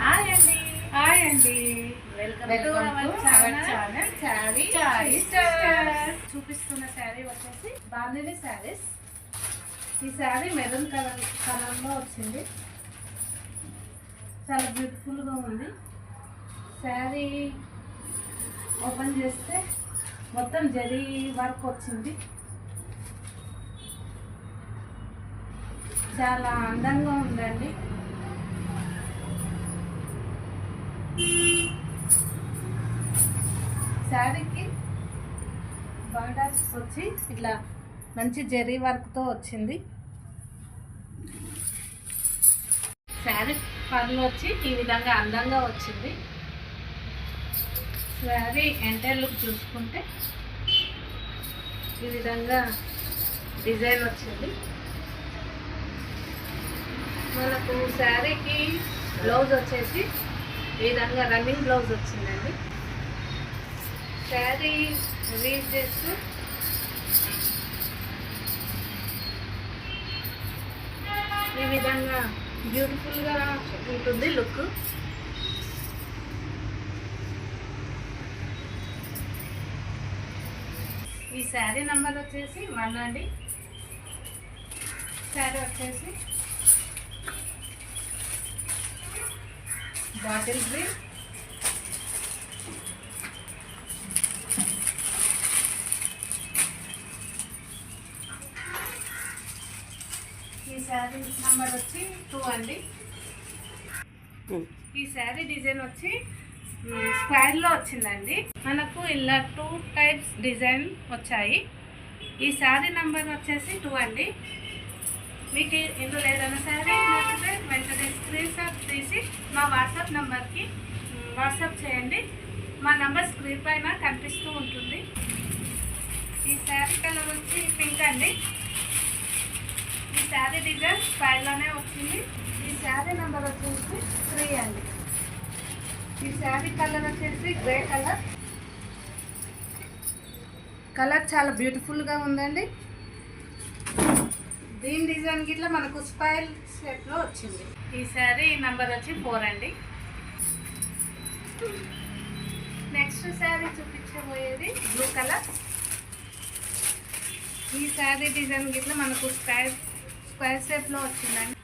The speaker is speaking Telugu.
హాయ్ అండి. హాయ్ అండి. Welcome to our channel sari చూపిస్తున్న శారీ వచ్చేసి బాందిని శారీస్. ఈ శారీ మెరూన్ కలర్లో వచ్చింది. చాలా బ్యూటిఫుల్గా ఉంది. శారీ ఓపెన్ చేస్తే మొత్తం జరీ వర్క్ వచ్చింది. చాలా అందంగా ఉందండి. శారీకి బార్డర్స్ వచ్చి ఇట్లా మంచి జరీ వర్క్తో వచ్చింది. శారీ పళ్ళు వచ్చి ఈ విధంగా అందంగా వచ్చింది. శారీ ఎంటైర్ లుక్ చూసుకుంటే ఈ విధంగా డిజైన్ వచ్చింది. మనకు శారీకి బ్లౌజ్ వచ్చేసి ఈ విధంగా రన్నింగ్ బ్లౌజ్ వచ్చిందండి. శారీ రిలీజ్ చేస్తూ ఈ విధంగా బ్యూటిఫుల్గా ఉంటుంది లుక్. ఈ శారీ నెంబర్ వచ్చేసి 1 అండి. శారీ వచ్చేసి బాటిల్ గ్రీన్, ఈ శారీ నెంబర్ వచ్చి 2 అండి. ఈ శారీ డిజైన్ వచ్చి స్క్వేర్లో వచ్చిందండి. మనకు ఇలా 2 టైప్స్ డిజైన్ వచ్చాయి. ఈ శారీ నెంబర్ వచ్చేసి 2 అండి. మీకు ఇందులో ఏదైనా శారీ నచ్చితే వెంటనే స్క్రీన్ షాట్ తీసి మా వాట్సాప్ నెంబర్కి వాట్సాప్ చేయండి. మా నెంబర్ స్క్రీన్ పైన కనిపిస్తూ ఉంటుంది. ఈ శారీ కలర్ వచ్చి పింక్ అండి. ఈ శారీ డిజైన్ స్టైల్లోనే వచ్చింది. ఈ శారీ నెంబర్ వచ్చేసి 3 అండి. ఈ శారీ కలర్ వచ్చేసి గ్రే కలర్ చాలా బ్యూటిఫుల్గా ఉందండి. దీని డిజైన్ గిట్లా మనకు స్పైల్ షేప్లో వచ్చింది. ఈ శారీ నెంబర్ వచ్చి 4 అండి. నెక్స్ట్ శారీ చూపించబోయేది బ్లూ కలర్. ఈ శారీ డిజైన్ గిట్లా మనకు స్క్వేర్ షేప్లో వచ్చిందండి.